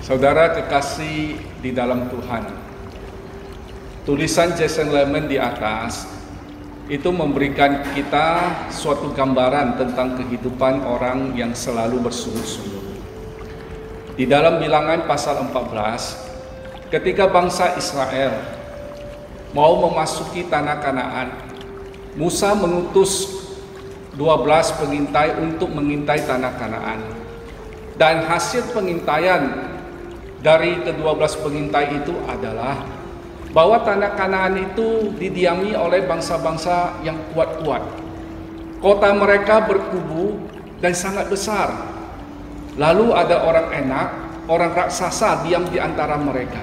Saudara kekasih di dalam Tuhan, tulisan Jason Lemon di atas itu memberikan kita suatu gambaran tentang kehidupan orang yang selalu bersungut-sungut. Di dalam Bilangan pasal 14, ketika bangsa Israel mau memasuki tanah Kanaan, Musa mengutus 12 pengintai untuk mengintai tanah Kanaan. Dan hasil pengintaian dari ke-12 pengintai itu adalah bahwa tanah Kanaan itu didiami oleh bangsa-bangsa yang kuat-kuat. Kota mereka berkubu dan sangat besar. Lalu ada orang Enak, orang raksasa diam di antara mereka.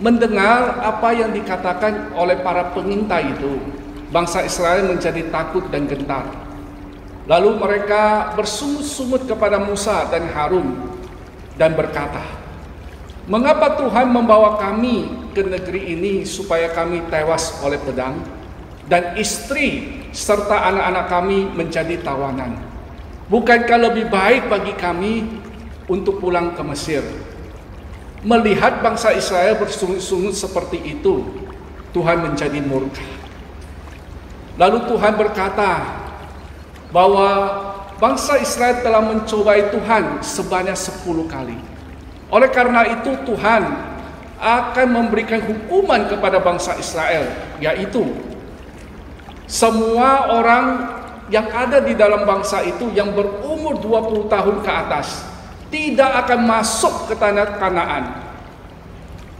Mendengar apa yang dikatakan oleh para pengintai itu, bangsa Israel menjadi takut dan gentar. Lalu mereka bersungut-sungut kepada Musa dan Harun dan berkata, "Mengapa Tuhan membawa kami ke negeri ini supaya kami tewas oleh pedang dan istri serta anak-anak kami menjadi tawanan? Bukankah lebih baik bagi kami untuk pulang ke Mesir?" Melihat bangsa Israel bersungut-sungut seperti itu, Tuhan menjadi murka. Lalu Tuhan berkata bahwa bangsa Israel telah mencobai Tuhan sebanyak 10 kali. Oleh karena itu Tuhan akan memberikan hukuman kepada bangsa Israel, yaitu semua orang yang ada di dalam bangsa itu yang berumur 20 tahun ke atas tidak akan masuk ke tanah Kanaan.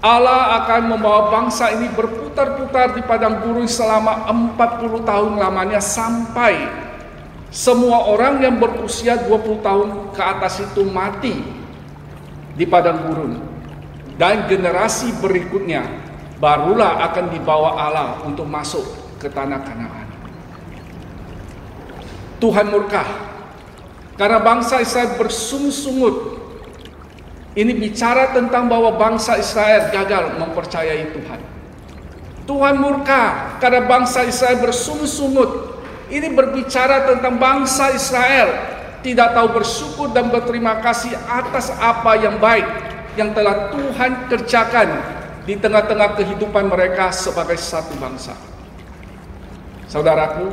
Allah akan membawa bangsa ini berputar-putar di padang gurun selama 40 tahun lamanya sampai semua orang yang berusia 20 tahun ke atas itu mati di padang gurun, dan generasi berikutnya barulah akan dibawa Allah untuk masuk ke tanah Kanaan. Tuhan murka karena bangsa Israel bersungut-sungut. Ini bicara tentang bahwa bangsa Israel gagal mempercayai Tuhan. Tuhan murka karena bangsa Israel bersungut-sungut. Ini berbicara tentang bangsa Israel tidak tahu bersyukur dan berterima kasih atas apa yang baik yang telah Tuhan kerjakan di tengah-tengah kehidupan mereka sebagai satu bangsa. Saudaraku,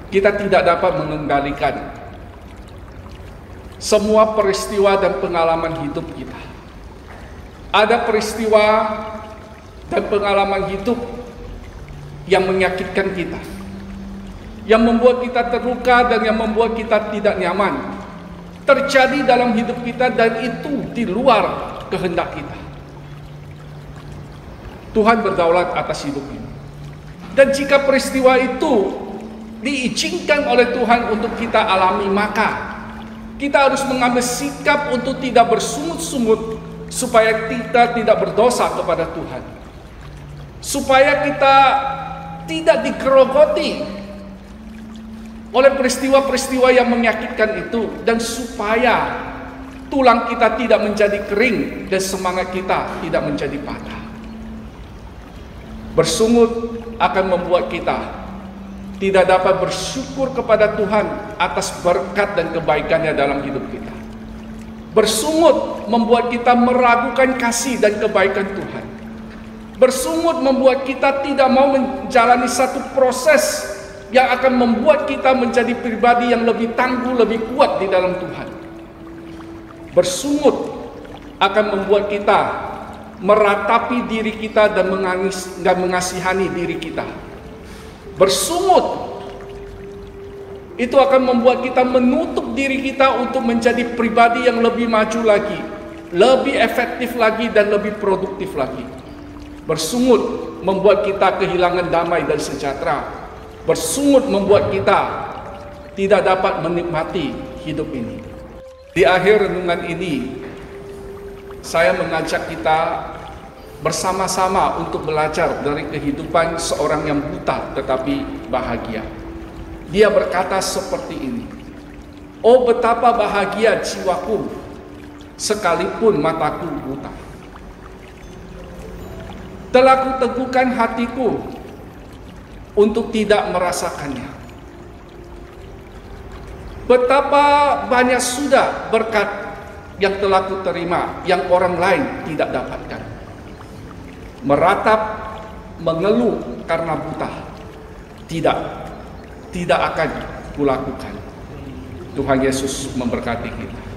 kita tidak dapat mengendalikan semua peristiwa dan pengalaman hidup kita. Ada peristiwa dan pengalaman hidup yang menyakitkan kita, yang membuat kita terluka dan yang membuat kita tidak nyaman, terjadi dalam hidup kita, dan itu di luar kehendak kita. Tuhan berdaulat atas hidup ini. Dan jika peristiwa itu diizinkan oleh Tuhan untuk kita alami, maka kita harus mengambil sikap untuk tidak bersungut-sungut supaya kita tidak berdosa kepada Tuhan, supaya kita tidak digerogoti oleh peristiwa-peristiwa yang menyakitkan itu, dan supaya tulang kita tidak menjadi kering dan semangat kita tidak menjadi patah. Bersungut akan membuat kita tidak dapat bersyukur kepada Tuhan atas berkat dan kebaikannya dalam hidup kita. Bersungut membuat kita meragukan kasih dan kebaikan Tuhan. Bersungut membuat kita tidak mau menjalani satu proses yang akan membuat kita menjadi pribadi yang lebih tangguh, lebih kuat di dalam Tuhan. Bersungut akan membuat kita meratapi diri kita dan mengasihani diri kita. Bersungut itu akan membuat kita menutup diri kita untuk menjadi pribadi yang lebih maju lagi, lebih efektif lagi, dan lebih produktif lagi. Bersungut membuat kita kehilangan damai dan sejahtera. Bersungut membuat kita tidak dapat menikmati hidup ini. Di akhir renungan ini, saya mengajak kita bersama-sama untuk belajar dari kehidupan seorang yang buta tetapi bahagia. Dia berkata seperti ini, "Oh, betapa bahagia jiwaku sekalipun mataku buta. Telah kuteguhkan hatiku untuk tidak merasakannya. Betapa banyak sudah berkat yang telah kuterima, yang orang lain tidak dapatkan. Meratap, mengeluh karena buta, tidak akan kulakukan. Tuhan Yesus memberkati kita.